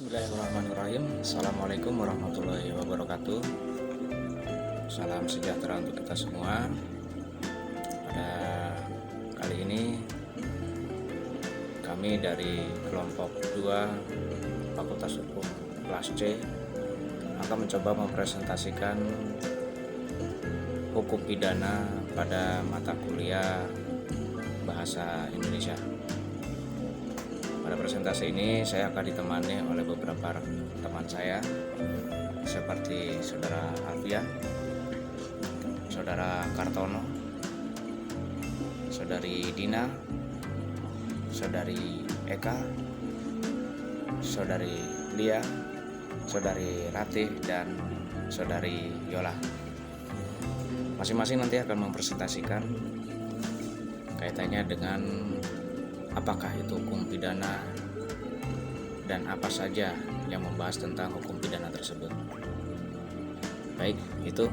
Bismillahirrahmanirrahim. Assalamualaikum warahmatullahi wabarakatuh. Salam sejahtera untuk kita semua. Pada kali ini kami dari kelompok 2 Fakultas Hukum kelas C akan mencoba mempresentasikan hukum pidana pada mata kuliah Bahasa Indonesia. Pada presentasi ini saya akan ditemani oleh beberapa teman saya seperti Saudara Alfian, Saudara Kartono, Saudari Dina, Saudari Eka, Saudari Lia, Saudari Ratih, dan Saudari Yola. Masing-masing nanti akan mempresentasikan kaitannya dengan apakah itu hukum pidana dan apa saja yang membahas tentang hukum pidana tersebut. Baik, itu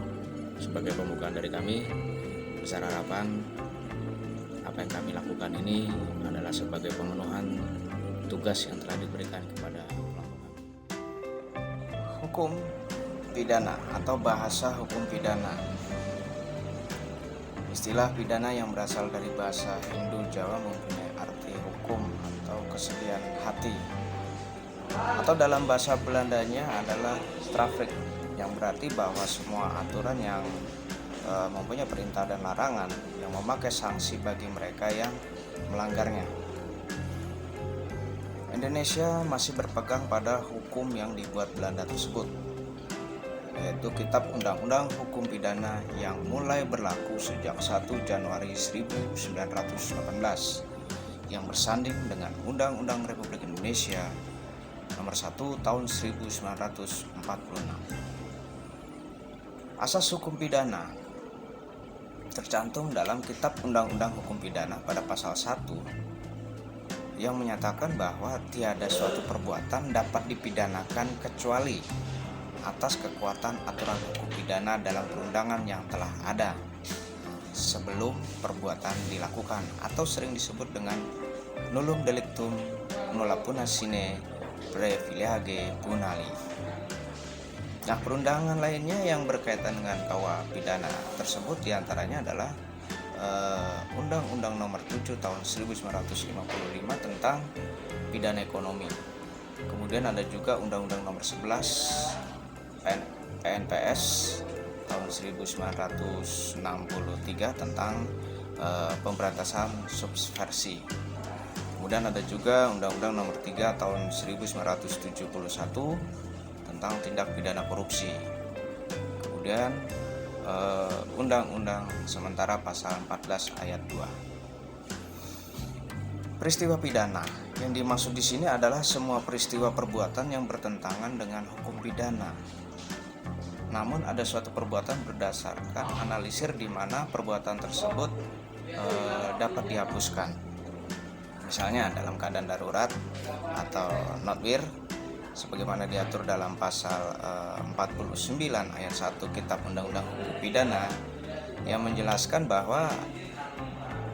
sebagai pembukaan dari kami. Besar harapan apa yang kami lakukan ini adalah sebagai pemenuhan tugas yang telah diberikan kepada kelompok kami. Hukum pidana atau bahasa hukum pidana. Istilah pidana yang berasal dari bahasa Hindu Jawa mempunyai arti hukum atau kesediaan hati, atau dalam bahasa Belandanya adalah strafrecht, yang berarti bahwa semua aturan yang mempunyai perintah dan larangan yang memakai sanksi bagi mereka yang melanggarnya. Indonesia masih berpegang pada hukum yang dibuat Belanda tersebut, yaitu Kitab Undang-Undang Hukum Pidana yang mulai berlaku sejak 1 Januari 1918 yang bersanding dengan Undang-Undang Republik Indonesia Nomor 1 Tahun 1946. Asas hukum pidana tercantum dalam Kitab Undang-Undang Hukum Pidana pada pasal 1 yang menyatakan bahwa tiada suatu perbuatan dapat dipidanakan kecuali atas kekuatan aturan hukum pidana dalam perundangan yang telah ada sebelum perbuatan dilakukan, atau sering disebut dengan nullum delictum nulla puna sine praeviliage punali. Nah, perundangan lainnya yang berkaitan dengan KUA pidana tersebut diantaranya adalah Undang-Undang Nomor 7 Tahun 1955 tentang pidana ekonomi. Kemudian ada juga Undang-Undang Nomor 11 PNPS tahun 1963 tentang pemberantasan subversi. Kemudian ada juga Undang-Undang Nomor 3 tahun 1971 tentang tindak pidana korupsi. Kemudian Undang-Undang sementara pasal 14 ayat 2. Peristiwa pidana yang dimaksud di sini adalah semua peristiwa perbuatan yang bertentangan dengan hukum pidana. Namun ada suatu perbuatan berdasarkan analisir di mana perbuatan tersebut dapat dihapuskan. Misalnya dalam keadaan darurat atau notwir, sebagaimana diatur dalam pasal 49 ayat 1 Kitab Undang-Undang Hukum Pidana yang menjelaskan bahwa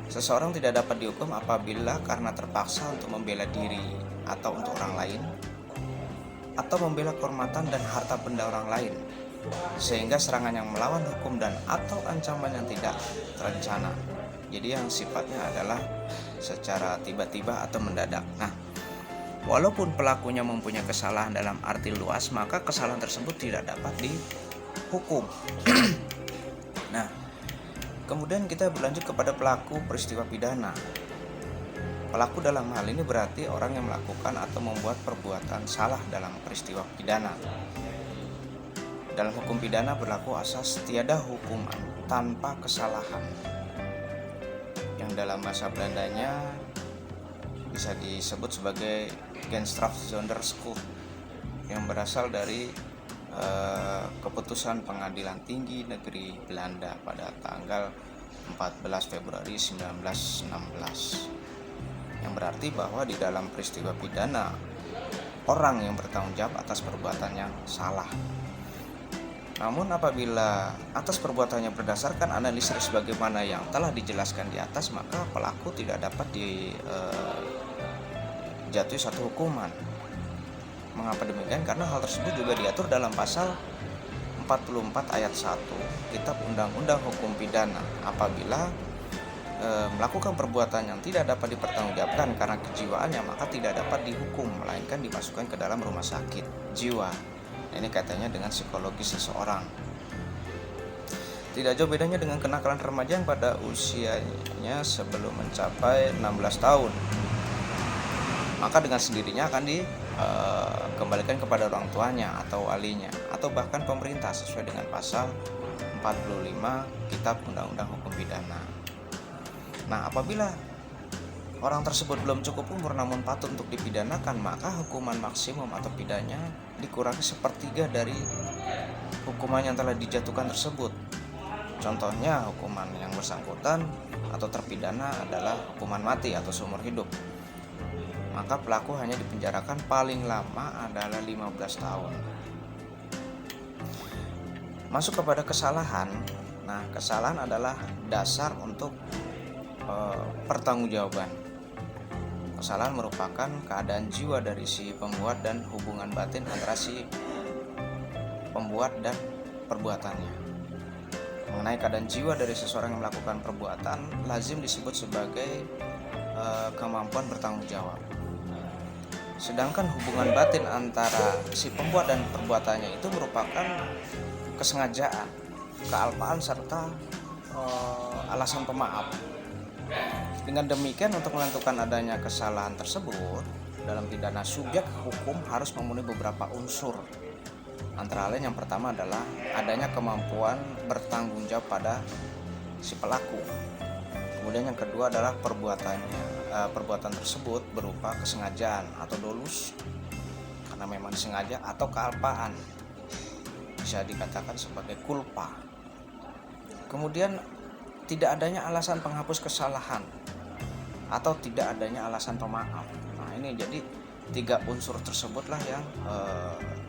seseorang tidak dapat dihukum apabila karena terpaksa untuk membela diri atau untuk orang lain, atau membela kehormatan dan harta benda orang lain, sehingga serangan yang melawan hukum dan atau ancaman yang tidak terencana. Jadi yang sifatnya adalah secara tiba-tiba atau mendadak. Nah, walaupun pelakunya mempunyai kesalahan dalam arti luas, maka kesalahan tersebut tidak dapat dihukum. Nah, kemudian kita berlanjut kepada pelaku peristiwa pidana. Pelaku dalam hal ini berarti orang yang melakukan atau membuat perbuatan salah dalam peristiwa pidana. Dalam hukum pidana berlaku asas tiada hukuman tanpa kesalahan, yang dalam bahasa Belandanya bisa disebut sebagai Genstraf zonder schuld, yang berasal dari keputusan Pengadilan Tinggi Negeri Belanda pada tanggal 14 Februari 1916, yang berarti bahwa di dalam peristiwa pidana orang yang bertanggung jawab atas perbuatan yang salah. Namun apabila atas perbuatannya berdasarkan analisis sebagaimana yang telah dijelaskan di atas, maka pelaku tidak dapat dijatuhi satu hukuman. Mengapa demikian? Karena hal tersebut juga diatur dalam pasal 44 ayat 1 Kitab Undang-Undang Hukum Pidana. Apabila melakukan perbuatan yang tidak dapat dipertanggungjawabkan karena kejiwaannya, maka tidak dapat dihukum, melainkan dimasukkan ke dalam rumah sakit jiwa. Nah, ini kaitannya dengan psikologis seseorang. Tidak jauh bedanya dengan kenakalan remaja yang pada usianya sebelum mencapai 16 tahun. Maka dengan sendirinya akan dikembalikan kepada orang tuanya atau walinya, atau bahkan pemerintah sesuai dengan pasal 45 Kitab Undang-Undang Hukum Pidana. Nah, apabila orang tersebut belum cukup umur namun patut untuk dipidanakan, maka hukuman maksimum atau pidananya dikurangi sepertiga dari hukuman yang telah dijatuhkan tersebut. Contohnya, hukuman yang bersangkutan atau terpidana adalah hukuman mati atau seumur hidup. Maka pelaku hanya dipenjarakan paling lama adalah 15 tahun. Masuk kepada kesalahan. Nah, kesalahan adalah dasar untuk pertanggungjawaban. Kesalahan merupakan keadaan jiwa dari si pembuat dan hubungan batin antara si pembuat dan perbuatannya. Mengenai keadaan jiwa dari seseorang yang melakukan perbuatan, lazim disebut sebagai kemampuan bertanggung jawab. Sedangkan hubungan batin antara si pembuat dan perbuatannya itu merupakan kesengajaan, kealpaan serta alasan pemaaf. Dengan demikian, untuk menentukan adanya kesalahan tersebut dalam pidana, subjek hukum harus memenuhi beberapa unsur. Antara lain yang pertama adalah adanya kemampuan bertanggung jawab pada si pelaku. Kemudian yang kedua adalah perbuatan tersebut berupa kesengajaan atau dolus karena memang disengaja, atau kealpaan, bisa dikatakan sebagai kulpa. Kemudian tidak adanya alasan penghapus kesalahan atau tidak adanya alasan pemaaf. Nah, ini jadi 3 unsur tersebutlah yang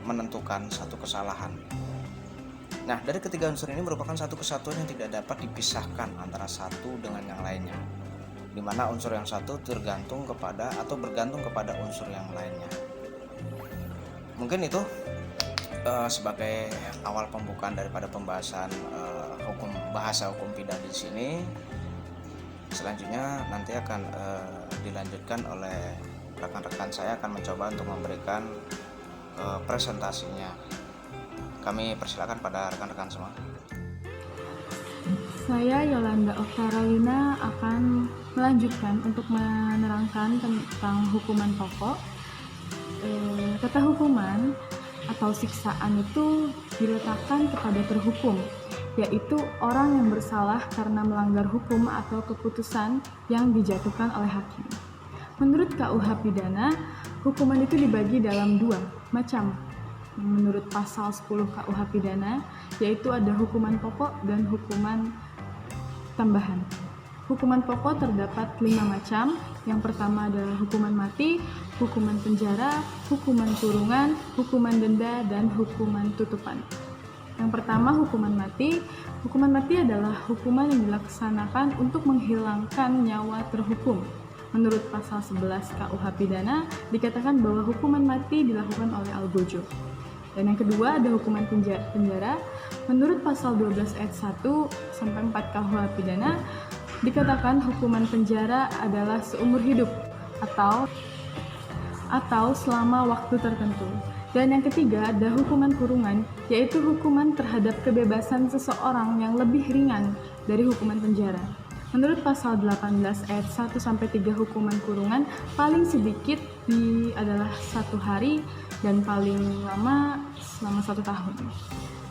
menentukan satu kesalahan. Nah, dari ketiga unsur ini merupakan satu kesatuan yang tidak dapat dipisahkan antara satu dengan yang lainnya, di mana unsur yang satu bergantung kepada unsur yang lainnya. Mungkin itu sebagai awal pembukaan daripada pembahasan bahasa hukum pidana di sini. Selanjutnya nanti akan dilanjutkan oleh rekan-rekan saya, akan mencoba untuk memberikan presentasinya. Kami persilakan pada rekan-rekan semua. Saya Yolanda Oktaralina akan melanjutkan untuk menerangkan tentang hukuman pokok. Kata hukuman atau siksaan itu diletakkan kepada terhukum, yaitu orang yang bersalah karena melanggar hukum atau keputusan yang dijatuhkan oleh hakim. Menurut KUH Pidana, hukuman itu dibagi dalam 2 macam. Menurut pasal 10 KUH Pidana, yaitu ada hukuman pokok dan hukuman tambahan. Hukuman pokok terdapat 5 macam. Yang pertama adalah hukuman mati, hukuman penjara, hukuman kurungan, hukuman denda, dan hukuman tutupan. Yang pertama, hukuman mati. Hukuman mati adalah hukuman yang dilaksanakan untuk menghilangkan nyawa terhukum. Menurut pasal 11 KUH Pidana, dikatakan bahwa hukuman mati dilakukan oleh algojo. Dan yang kedua ada hukuman penjara. Menurut pasal 12 ayat 1 sampai 4 KUH Pidana, dikatakan hukuman penjara adalah seumur hidup atau selama waktu tertentu. Dan yang ketiga ada hukuman kurungan, yaitu hukuman terhadap kebebasan seseorang yang lebih ringan dari hukuman penjara. Menurut pasal 18 ayat 1 sampai 3 hukuman kurungan paling sedikit adalah 1 hari dan paling lama selama 1 tahun.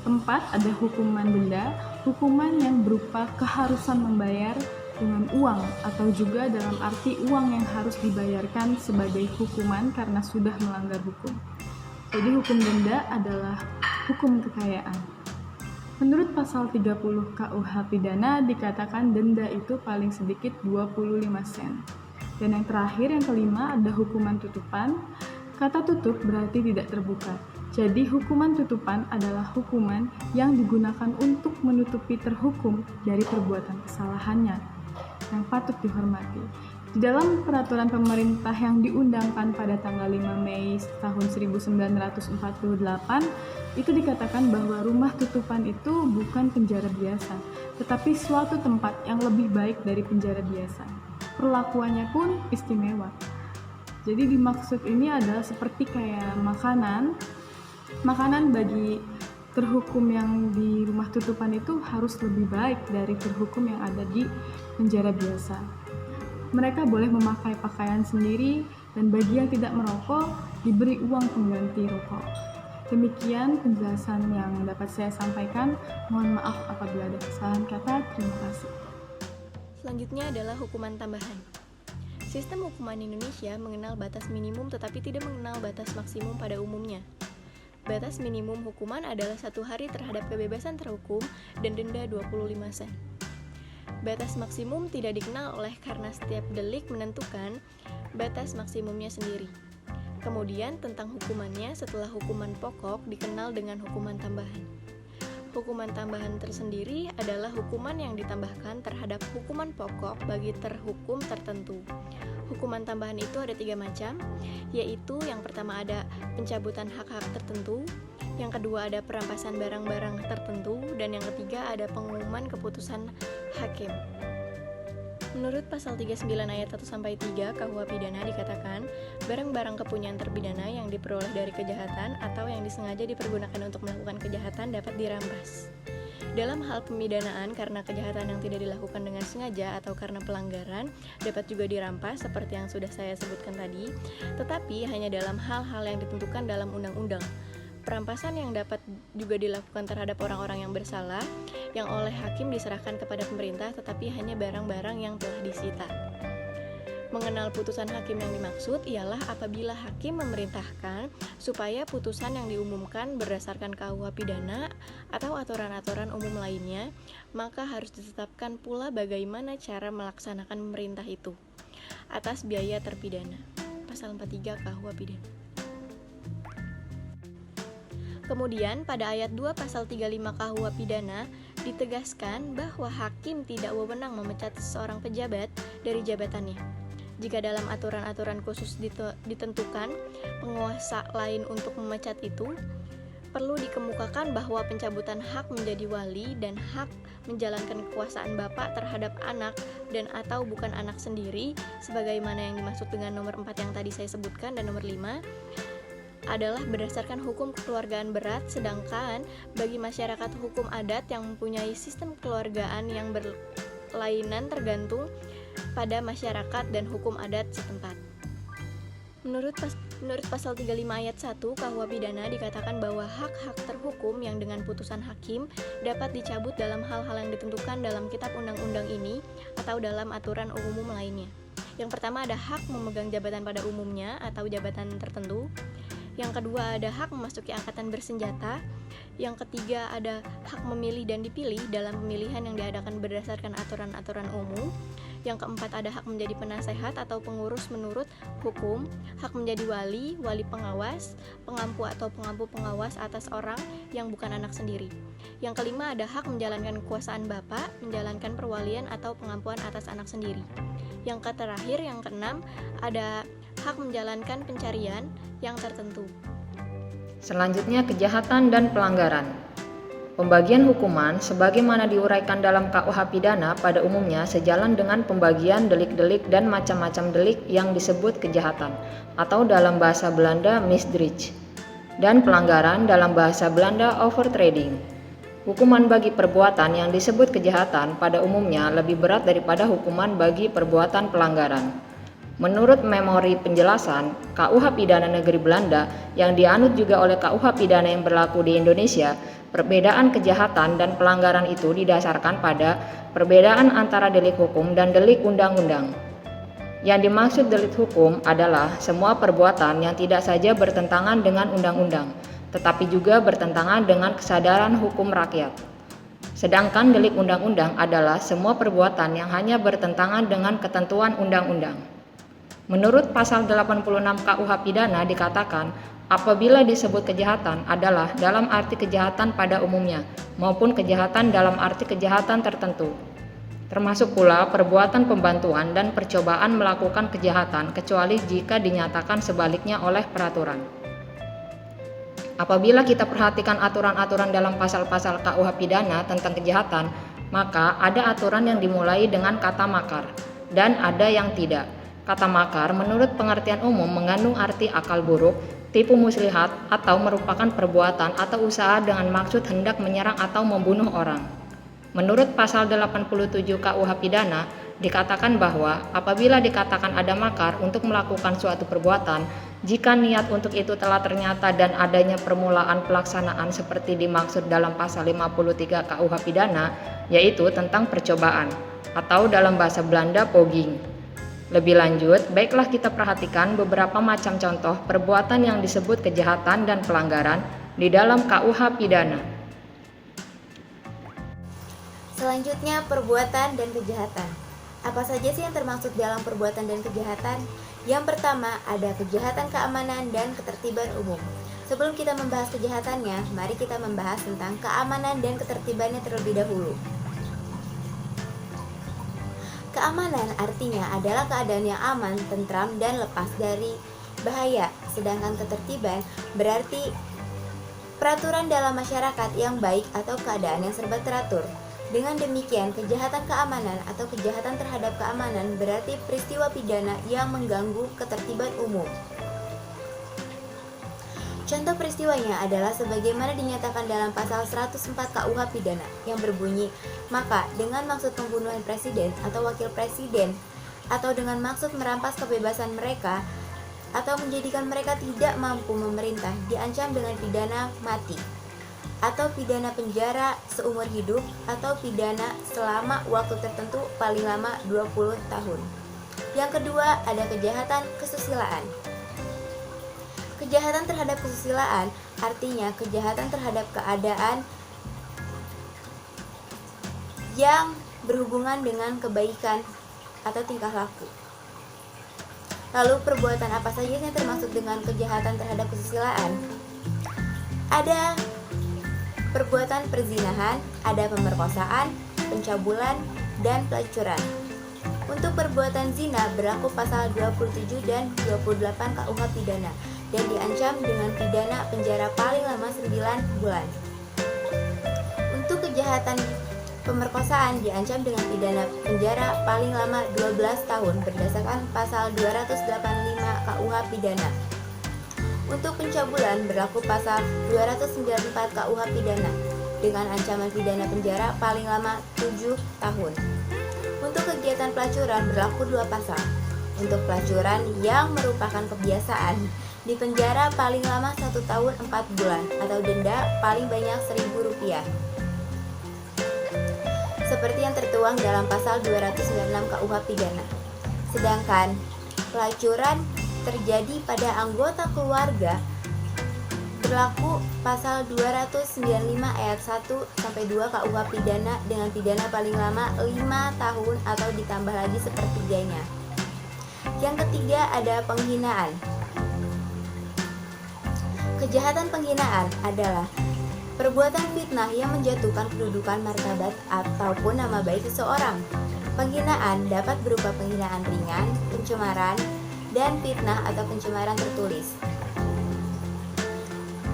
4 ada hukuman denda, hukuman yang berupa keharusan membayar dengan uang atau juga dalam arti uang yang harus dibayarkan sebagai hukuman karena sudah melanggar hukum. Jadi hukum denda adalah hukum kekayaan. Menurut pasal 30 KUH Pidana dikatakan denda itu paling sedikit 25 sen. Dan yang terakhir, yang kelima, ada hukuman tutupan. Kata tutup berarti tidak terbuka. Jadi hukuman tutupan adalah hukuman yang digunakan untuk menutupi terhukum dari perbuatan kesalahannya yang patut dihormati. Di dalam peraturan pemerintah yang diundangkan pada tanggal 5 Mei tahun 1948, itu dikatakan bahwa rumah tutupan itu bukan penjara biasa, tetapi suatu tempat yang lebih baik dari penjara biasa. Perlakuannya pun istimewa. Jadi dimaksud ini adalah seperti kayak makanan bagi terhukum yang di rumah tutupan itu harus lebih baik dari terhukum yang ada di penjara biasa. Mereka boleh memakai pakaian sendiri dan bagi yang tidak merokok diberi uang pengganti rokok. Demikian penjelasan yang dapat saya sampaikan. Mohon maaf apabila ada kesalahan kata. Terima kasih. Selanjutnya adalah hukuman tambahan. Sistem hukuman Indonesia mengenal batas minimum tetapi tidak mengenal batas maksimum pada umumnya. Batas minimum hukuman adalah 1 hari terhadap kebebasan terhukum dan denda 25 sen. Batas maksimum tidak dikenal karena setiap delik menentukan batas maksimumnya sendiri. Kemudian tentang hukumannya setelah hukuman pokok dikenal dengan hukuman tambahan. Hukuman tambahan tersendiri adalah hukuman yang ditambahkan terhadap hukuman pokok bagi terhukum tertentu. Hukuman tambahan itu ada 3 macam, yaitu yang pertama ada pencabutan hak-hak tertentu, yang kedua ada perampasan barang-barang tertentu, dan yang ketiga ada pengumuman keputusan hakim. Menurut pasal 39 ayat 1-3 KUH Pidana dikatakan, barang-barang kepunyaan terpidana yang diperoleh dari kejahatan atau yang disengaja dipergunakan untuk melakukan kejahatan dapat dirampas. Dalam hal pemidanaan karena kejahatan yang tidak dilakukan dengan sengaja atau karena pelanggaran dapat juga dirampas seperti yang sudah saya sebutkan tadi, tetapi hanya dalam hal-hal yang ditentukan dalam undang-undang. Perampasan yang dapat juga dilakukan terhadap orang-orang yang bersalah, yang oleh hakim diserahkan kepada pemerintah tetapi hanya barang-barang yang telah disita. Mengenal putusan hakim yang dimaksud ialah apabila hakim memerintahkan supaya putusan yang diumumkan berdasarkan KUH Pidana atau aturan-aturan umum lainnya, maka harus ditetapkan pula bagaimana cara melaksanakan pemerintah itu atas biaya terpidana. Pasal 43 KUH Pidana. Kemudian pada ayat 2 pasal 35 KUH Pidana ditegaskan bahwa hakim tidak wewenang memecat seorang pejabat dari jabatannya. Jika dalam aturan-aturan khusus ditentukan penguasa lain untuk memecat itu, perlu dikemukakan bahwa pencabutan hak menjadi wali dan hak menjalankan kekuasaan bapak terhadap anak dan atau bukan anak sendiri, sebagaimana yang dimaksud dengan nomor 4 yang tadi saya sebutkan dan nomor 5, adalah berdasarkan hukum kekeluargaan berat, sedangkan bagi masyarakat hukum adat yang mempunyai sistem kekeluargaan yang berlainan tergantung pada masyarakat dan hukum adat setempat. Menurut pasal 35 ayat 1 KUH Pidana dikatakan bahwa hak-hak terhukum yang dengan putusan hakim dapat dicabut dalam hal-hal yang ditentukan dalam kitab undang-undang ini atau dalam aturan umum lainnya. Yang pertama ada hak memegang jabatan pada umumnya atau jabatan tertentu. Yang kedua ada hak memasuki angkatan bersenjata. Yang ketiga ada hak memilih dan dipilih dalam pemilihan yang diadakan berdasarkan aturan-aturan umum. Yang keempat ada hak menjadi penasehat atau pengurus menurut hukum, hak menjadi wali, wali pengawas, pengampu atau pengampu pengawas atas orang yang bukan anak sendiri. Yang kelima ada hak menjalankan kekuasaan bapak, menjalankan perwalian atau pengampuan atas anak sendiri. Yang terakhir, yang keenam, ada hak menjalankan pencarian yang tertentu. Selanjutnya kejahatan dan pelanggaran. Pembagian hukuman sebagaimana diuraikan dalam KUH Pidana pada umumnya sejalan dengan pembagian delik-delik dan macam-macam delik yang disebut kejahatan atau dalam bahasa Belanda misdrijf dan pelanggaran dalam bahasa Belanda overtreding. Hukuman bagi perbuatan yang disebut kejahatan pada umumnya lebih berat daripada hukuman bagi perbuatan pelanggaran. Menurut memori penjelasan KUH Pidana Negeri Belanda yang dianut juga oleh KUH Pidana yang berlaku di Indonesia, perbedaan kejahatan dan pelanggaran itu didasarkan pada perbedaan antara delik hukum dan delik undang-undang. Yang dimaksud delik hukum adalah semua perbuatan yang tidak saja bertentangan dengan undang-undang, tetapi juga bertentangan dengan kesadaran hukum rakyat. Sedangkan delik undang-undang adalah semua perbuatan yang hanya bertentangan dengan ketentuan undang-undang. Menurut pasal 86 KUH Pidana dikatakan, apabila disebut kejahatan adalah dalam arti kejahatan pada umumnya maupun kejahatan dalam arti kejahatan tertentu. termasuk pula perbuatan pembantuan dan percobaan melakukan kejahatan kecuali jika dinyatakan sebaliknya oleh peraturan. Apabila kita perhatikan aturan-aturan dalam pasal-pasal KUH pidana tentang kejahatan, maka ada aturan yang dimulai dengan kata makar dan ada yang tidak. Kata makar menurut pengertian umum mengandung arti akal buruk, tipu muslihat, atau merupakan perbuatan atau usaha dengan maksud hendak menyerang atau membunuh orang. Menurut pasal 87 KUH pidana, dikatakan bahwa apabila dikatakan ada makar untuk melakukan suatu perbuatan, jika niat untuk itu telah ternyata dan adanya permulaan pelaksanaan seperti dimaksud dalam pasal 53 KUH pidana, yaitu tentang percobaan, atau dalam bahasa Belanda poging. Lebih lanjut, baiklah kita perhatikan beberapa macam contoh perbuatan yang disebut kejahatan dan pelanggaran di dalam KUH pidana. Selanjutnya, perbuatan dan kejahatan. Apa saja sih yang termaksud dalam perbuatan dan kejahatan? Yang pertama, ada kejahatan keamanan dan ketertiban umum. Sebelum kita membahas kejahatannya, mari kita membahas tentang keamanan dan ketertibannya terlebih dahulu. Keamanan artinya adalah keadaan yang aman, tentram, dan lepas dari bahaya. Sedangkan ketertiban berarti peraturan dalam masyarakat yang baik atau keadaan yang serba teratur. Dengan demikian, kejahatan keamanan atau kejahatan terhadap keamanan berarti peristiwa pidana yang mengganggu ketertiban umum. Contoh peristiwanya adalah sebagaimana dinyatakan dalam pasal 104 KUH pidana yang berbunyi, maka dengan maksud pembunuhan presiden atau wakil presiden atau dengan maksud merampas kebebasan mereka atau menjadikan mereka tidak mampu memerintah diancam dengan pidana mati atau pidana penjara seumur hidup atau pidana selama waktu tertentu paling lama 20 tahun. Yang kedua, ada kejahatan kesusilaan. Kejahatan terhadap kesusilaan artinya kejahatan terhadap keadaan yang berhubungan dengan kebaikan atau tingkah laku. Lalu perbuatan apa saja yang termasuk dengan kejahatan terhadap kesusilaan? Ada perbuatan perzinahan, ada pemerkosaan, pencabulan, dan pelacuran. Untuk perbuatan zina berlaku pasal 27 dan 28 KUH pidana dan diancam dengan pidana penjara paling lama 9 bulan. Untuk kejahatan pemerkosaan diancam dengan pidana penjara paling lama 12 tahun berdasarkan pasal 285 KUH pidana. Untuk pencabulan berlaku pasal 294 KUH pidana dengan ancaman pidana penjara paling lama 7 tahun. Untuk kegiatan pelacuran berlaku 2 pasal. Untuk pelacuran yang merupakan kebiasaan dipenjara paling lama 1 tahun 4 bulan atau denda paling banyak Rp1.000, seperti yang tertuang dalam pasal 296 KUH pidana. Sedangkan pelacuran terjadi pada anggota keluarga berlaku pasal 295 ayat 1 sampai 2 KUH pidana dengan pidana paling lama 5 tahun atau ditambah lagi sepertiganya. Yang ketiga ada penghinaan. Kejahatan penghinaan adalah perbuatan fitnah yang menjatuhkan kedudukan martabat ataupun nama baik seseorang. Penghinaan dapat berupa penghinaan ringan, pencemaran, dan fitnah atau pencemaran tertulis.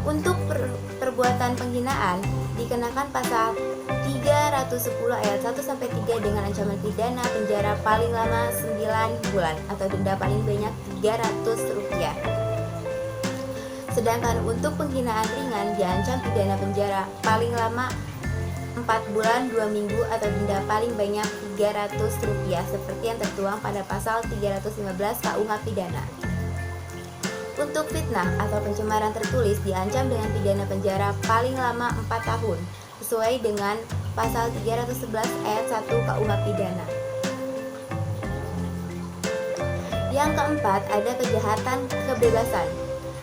Untuk perbuatan penghinaan dikenakan pasal 310 ayat 1 sampai 3 dengan ancaman pidana penjara paling lama 9 bulan atau denda paling banyak Rp300. Sedangkan untuk penghinaan ringan diancam pidana penjara paling lama 4 bulan 2 minggu atau denda paling banyak Rp300 seperti yang tertuang pada pasal 315 KUH pidana. Untuk fitnah atau pencemaran tertulis diancam dengan pidana penjara paling lama 4 tahun sesuai dengan pasal 311 ayat 1 KUH pidana. Yang keempat ada kejahatan kebebasan.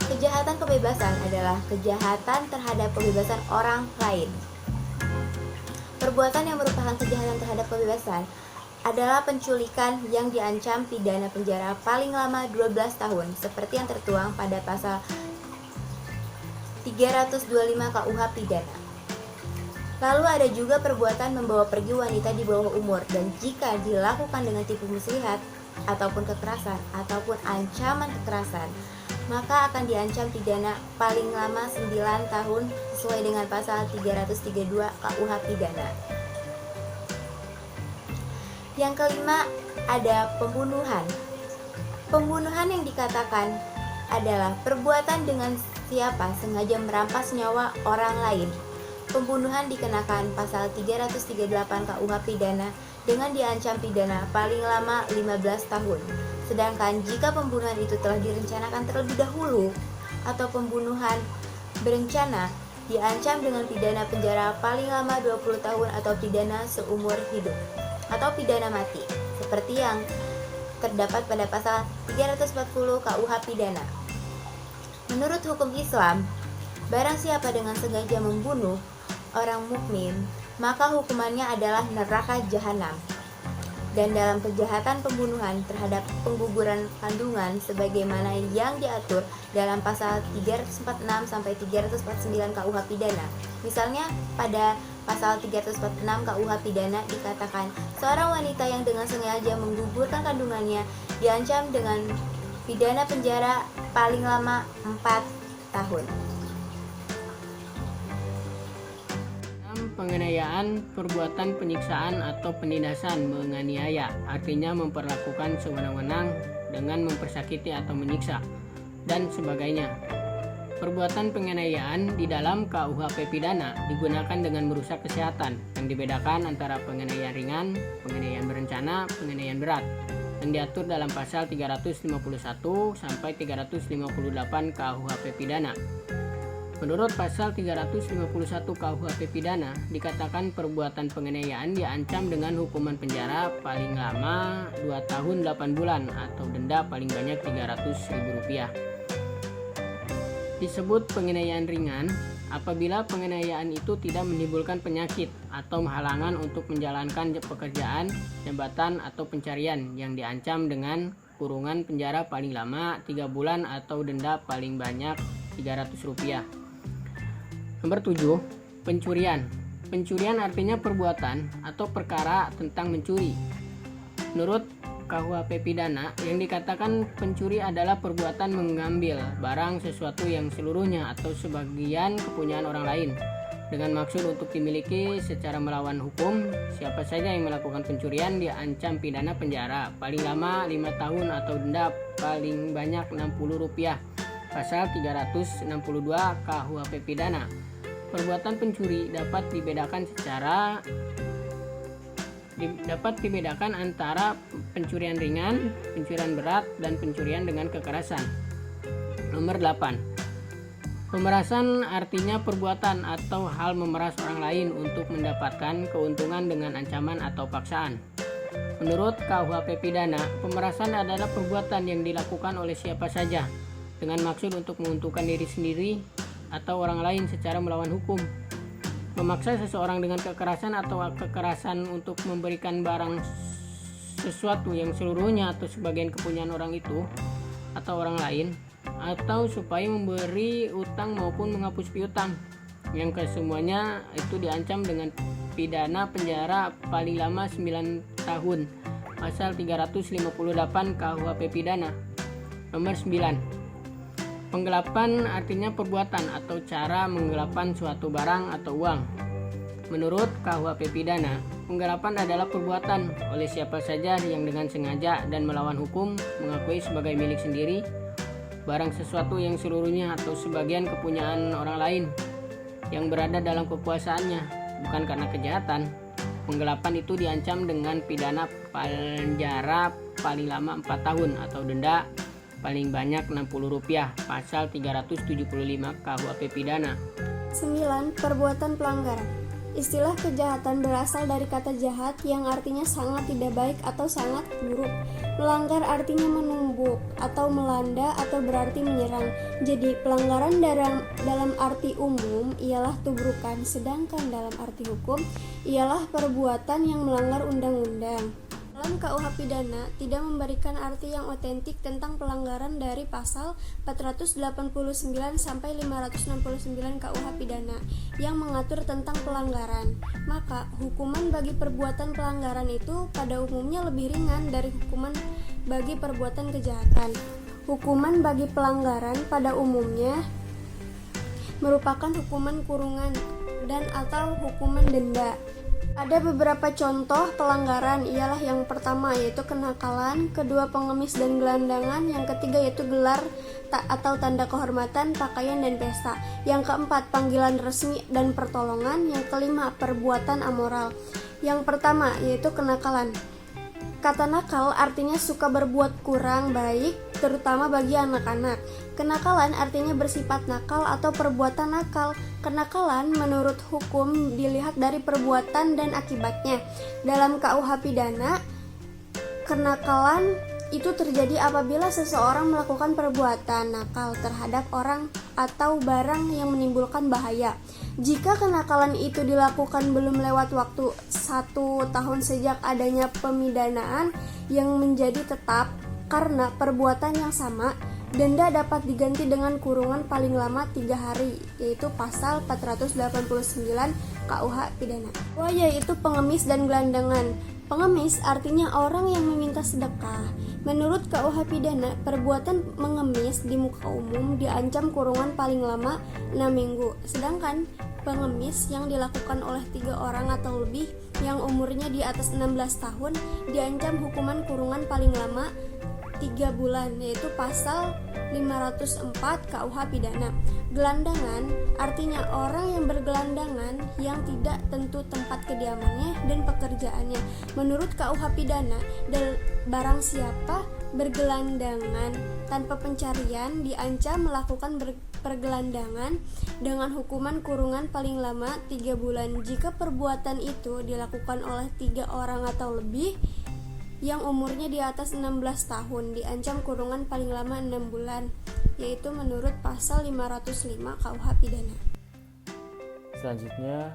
Kejahatan kebebasan adalah kejahatan terhadap kebebasan orang lain. Perbuatan yang merupakan kejahatan terhadap kebebasan adalah penculikan yang diancam pidana penjara paling lama 12 tahun seperti yang tertuang pada pasal 325 KUH pidana. Lalu ada juga perbuatan membawa pergi wanita di bawah umur, dan jika dilakukan dengan tipu muslihat ataupun kekerasan ataupun ancaman kekerasan, maka akan diancam pidana paling lama 9 tahun sesuai dengan pasal 332 KUH Pidana. Yang kelima ada pembunuhan. Pembunuhan yang dikatakan adalah perbuatan dengan siapa sengaja merampas nyawa orang lain. Pembunuhan dikenakan pasal 338 KUH Pidana dengan diancam pidana paling lama 15 tahun. Sedangkan jika pembunuhan itu telah direncanakan terlebih dahulu atau pembunuhan berencana, diancam dengan pidana penjara paling lama 20 tahun atau pidana seumur hidup atau pidana mati, seperti yang terdapat pada pasal 340 KUH Pidana. Menurut hukum Islam, barang siapa dengan sengaja membunuh orang mukmin, maka hukumannya adalah neraka jahanam. Dan dalam kejahatan pembunuhan terhadap pengguguran kandungan sebagaimana yang diatur dalam pasal 346 sampai 349 KUH Pidana. Misalnya pada pasal 346 KUH Pidana dikatakan seorang wanita yang dengan sengaja menggugurkan kandungannya diancam dengan pidana penjara paling lama 4 tahun. Penganiayaan perbuatan penyiksaan atau penindasan menganiaya, artinya memperlakukan sewenang-wenang dengan mempersakiti atau menyiksa dan sebagainya. Perbuatan penganiayaan di dalam KUHP Pidana digunakan dengan merusak kesehatan, yang dibedakan antara penganiayaan ringan, penganiayaan berencana, penganiayaan berat, yang diatur dalam pasal 351 sampai 358 KUHP Pidana. Menurut pasal 351 KUHP Pidana, dikatakan perbuatan penganiayaan diancam dengan hukuman penjara paling lama 2 tahun 8 bulan atau denda paling banyak Rp300.000. Disebut penganiayaan ringan apabila penganiayaan itu tidak menimbulkan penyakit atau halangan untuk menjalankan pekerjaan, jabatan, atau pencarian yang diancam dengan kurungan penjara paling lama 3 bulan atau denda paling banyak Rp300. Nomor 7, pencurian. Pencurian artinya perbuatan atau perkara tentang mencuri. Menurut KUHP Pidana, yang dikatakan pencuri adalah perbuatan mengambil barang sesuatu yang seluruhnya atau sebagian kepunyaan orang lain dengan maksud untuk dimiliki secara melawan hukum. Siapa saja yang melakukan pencurian diancam pidana penjara paling lama 5 tahun atau denda paling banyak Rp60. Pasal 362 KUHP Pidana. Perbuatan pencuri dapat dibedakan antara pencurian ringan, pencurian berat, dan pencurian dengan kekerasan. Nomor 8. Pemerasan artinya perbuatan atau hal memeras orang lain untuk mendapatkan keuntungan dengan ancaman atau paksaan. Menurut KUHP Pidana, pemerasan adalah perbuatan yang dilakukan oleh siapa saja dengan maksud untuk menguntungkan diri sendiri atau orang lain secara melawan hukum. Memaksa seseorang dengan kekerasan atau kekerasan untuk memberikan barang sesuatu yang seluruhnya atau sebagian kepunyaan orang itu atau orang lain, atau supaya memberi utang maupun menghapus piutang, yang kesemuanya itu diancam dengan pidana penjara paling lama 9 tahun. Pasal 358 KUHP Pidana. Nomor 9. Penggelapan artinya perbuatan atau cara menggelapkan suatu barang atau uang. Menurut KUHP Pidana, penggelapan adalah perbuatan oleh siapa saja yang dengan sengaja dan melawan hukum mengakui sebagai milik sendiri barang sesuatu yang seluruhnya atau sebagian kepunyaan orang lain yang berada dalam kekuasaannya, bukan karena kejahatan. Penggelapan itu diancam dengan pidana penjara paling lama 4 tahun atau denda paling banyak Rp60. Pasal 375 KUHP Pidana. 9. Perbuatan pelanggaran. Istilah kejahatan berasal dari kata jahat yang artinya sangat tidak baik atau sangat buruk. Melanggar artinya menumbuk atau melanda atau berarti menyerang. Jadi pelanggaran dalam arti umum ialah tubrukan, sedangkan dalam arti hukum ialah perbuatan yang melanggar undang-undang. Dalam KUH pidana tidak memberikan arti yang otentik tentang pelanggaran dari pasal 489 sampai 569 KUH pidana yang mengatur tentang pelanggaran. Maka, hukuman bagi perbuatan pelanggaran itu pada umumnya lebih ringan dari hukuman bagi perbuatan kejahatan. Hukuman bagi pelanggaran pada umumnya merupakan hukuman kurungan dan atau hukuman denda. Ada beberapa contoh pelanggaran, ialah yang pertama yaitu kenakalan, kedua pengemis dan gelandangan, yang ketiga yaitu gelar atau tanda kehormatan, pakaian dan pesta, yang keempat panggilan resmi dan pertolongan, yang kelima perbuatan amoral. Yang pertama yaitu kenakalan. Kata nakal artinya suka berbuat kurang baik, terutama bagi anak-anak. Kenakalan artinya bersifat nakal atau perbuatan nakal. Kenakalan menurut hukum dilihat dari perbuatan dan akibatnya. Dalam KUH pidana, kenakalan itu terjadi apabila seseorang melakukan perbuatan nakal terhadap orang atau barang yang menimbulkan bahaya. Jika kenakalan itu dilakukan belum lewat waktu 1 tahun sejak adanya pemidanaan yang menjadi tetap karena perbuatan yang sama, denda dapat diganti dengan kurungan paling lama 3 hari, yaitu pasal 489 KUH pidana. Yaitu pengemis dan gelandangan. Pengemis artinya orang yang meminta sedekah. Menurut KUH pidana, perbuatan mengemis di muka umum diancam kurungan paling lama 6 minggu. Sedangkan pengemis yang dilakukan oleh 3 orang atau lebih yang umurnya di atas 16 tahun diancam hukuman kurungan paling lama 3 bulan, yaitu pasal 504 KUH pidana. Gelandangan artinya orang yang bergelandangan yang tidak tentu tempat kediamannya dan pekerjaannya. Menurut KUH pidana, barang siapa bergelandangan tanpa pencarian diancam melakukan pergelandangan dengan hukuman kurungan paling lama 3 bulan. Jika perbuatan itu dilakukan oleh 3 orang atau lebih yang umurnya di atas 16 tahun diancam kurungan paling lama 6 bulan, yaitu menurut pasal 505 KUH pidana. Selanjutnya,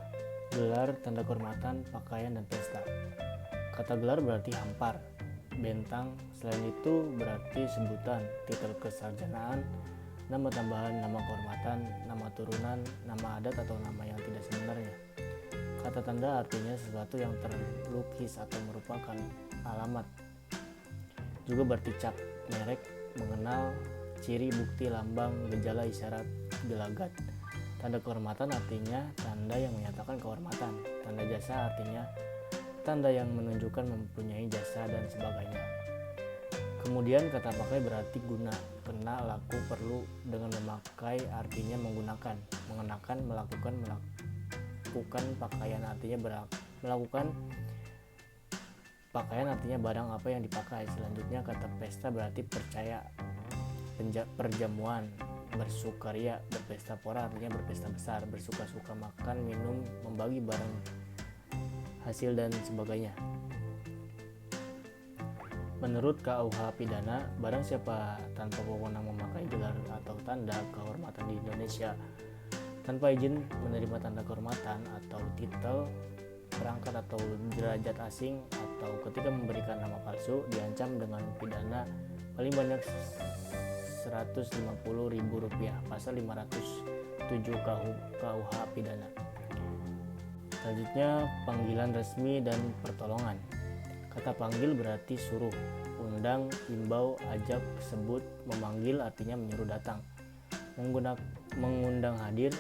gelar, tanda kehormatan, pakaian, dan pesta. Kata gelar berarti hampar, bentang. Selain itu berarti sebutan, titel kesarjanaan, nama tambahan, nama kehormatan, nama turunan, nama adat atau nama yang tidak sebenarnya. Kata tanda artinya sesuatu yang terlukis atau merupakan alamat. Juga berarti cap, merek, mengenal, ciri, bukti, lambang, gejala, isyarat, gelagat. Tanda kehormatan artinya tanda yang menyatakan kehormatan. Tanda jasa artinya tanda yang menunjukkan mempunyai jasa dan sebagainya. Kemudian kata pakai berarti guna, kena, laku, perlu. Dengan memakai artinya menggunakan, mengenakan, melakukan pakaian artinya melakukan pakaian artinya barang apa yang dipakai. Selanjutnya kata pesta berarti percaya, perjamuan, bersukaria, berpesta pora artinya berpesta besar, bersuka-suka, makan, minum, membagi barang hasil dan sebagainya. Menurut KUH pidana, barang siapa tanpa wewenang memakai gelar atau tanda kehormatan di Indonesia tanpa izin menerima tanda kehormatan atau titel, perangkat atau derajat asing, atau ketika memberikan nama palsu diancam dengan pidana paling banyak Rp150.000, pasal 507 KUH pidana. Selanjutnya, panggilan resmi dan pertolongan. Kata panggil berarti suruh, undang, imbau, ajak, sebut, memanggil artinya menyuruh datang, mengundang hadir,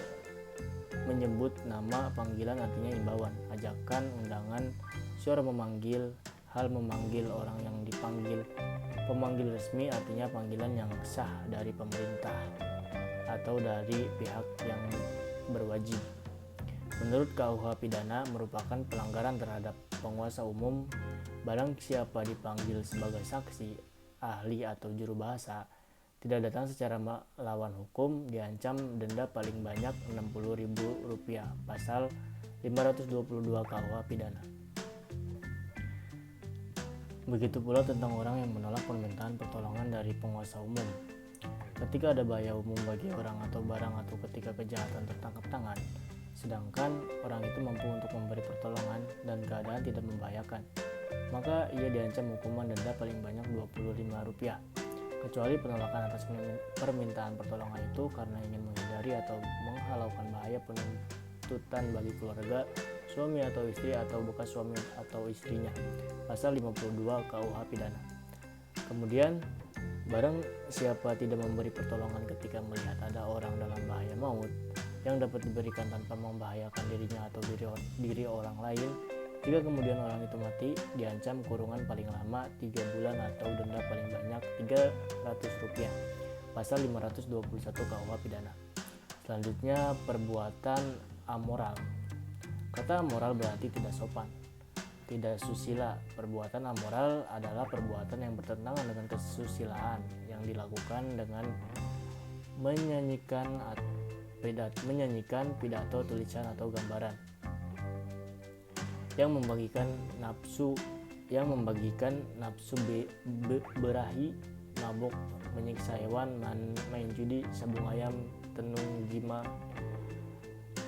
menyebut nama, panggilan artinya imbauan, ajakan, undangan, suara memanggil, hal memanggil orang yang dipanggil. Pemanggil resmi artinya panggilan yang sah dari pemerintah atau dari pihak yang berwajib. Menurut KUH pidana merupakan pelanggaran terhadap penguasa umum. Barang siapa dipanggil sebagai saksi, ahli atau juru bahasa tidak datang secara melawan hukum diancam denda paling banyak Rp60.000, pasal 522 KUH pidana. Begitu pula tentang orang yang menolak permintaan pertolongan dari penguasa umum. Ketika ada bahaya umum bagi orang atau barang atau ketika kejahatan tertangkap tangan, sedangkan orang itu mampu untuk memberi pertolongan dan keadaan tidak membahayakan, maka ia diancam hukuman denda paling banyak Rp25, kecuali penolakan atas permintaan pertolongan itu karena ingin menghindari atau menghalaukan bahaya penuntutan bagi keluarga, suami atau istri atau bekas suami atau istrinya, pasal 52 KUH Pidana. Kemudian, barang siapa tidak memberi pertolongan ketika melihat ada orang dalam bahaya maut yang dapat diberikan tanpa membahayakan dirinya atau diri orang lain, jika kemudian orang itu mati, diancam kurungan paling lama 3 bulan atau denda paling banyak Rp300, pasal 521 KUH Pidana. Selanjutnya, perbuatan amoral. Kata amoral berarti tidak sopan, tidak susila. Perbuatan amoral adalah perbuatan yang bertentangan dengan kesusilaan yang dilakukan dengan menyanyikan pidato, tulisan atau gambaran yang membagikan nafsu berahi, mabuk, menyiksa hewan, main judi, sabung ayam, tenung gima.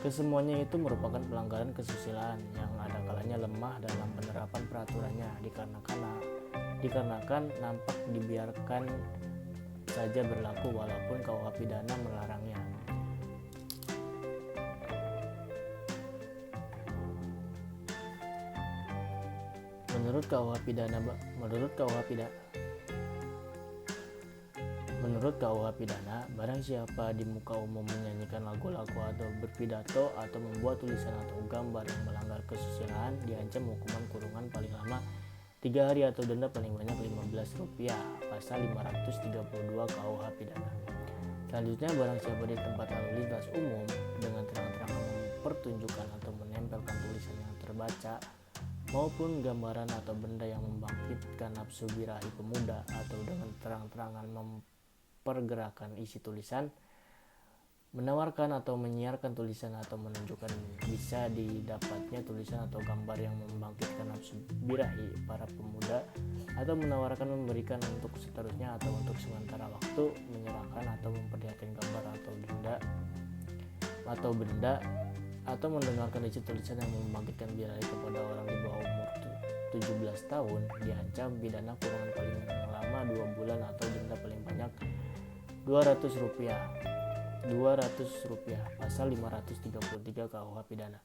Kesemuanya itu merupakan pelanggaran kesusilaan yang ada kalanya lemah dalam penerapan peraturannya dikarenakan nampak dibiarkan saja berlaku walaupun KUH Pidana melarangnya. Menurut KUH Pidana, barang siapa di muka umum menyanyikan lagu-lagu atau berpidato atau membuat tulisan atau gambar yang melanggar kesusilaan diancam hukuman kurungan paling lama 3 hari atau denda paling banyak Rp15, pasal 532 KUH Pidana. Selanjutnya, barang siapa di tempat lalu lintas umum dengan terang-terangan mempertunjukkan atau menempelkan tulisan yang terbaca maupun gambaran atau benda yang membangkitkan nafsu birahi pemuda atau dengan terang-terangan mempergerakan isi tulisan, menawarkan atau menyiarkan tulisan atau menunjukkan bisa didapatnya tulisan atau gambar yang membangkitkan nafsu birahi para pemuda atau menawarkan memberikan untuk seterusnya atau untuk sementara waktu menyerahkan atau memperlihatkan gambar atau benda atau mendengarkan isi tulisan yang membangkitkan birahi kepada orang di bawah umur 17 tahun diancam pidana kurungan paling lama 2 bulan atau denda paling banyak Rp200, pasal 533 KUH Pidana.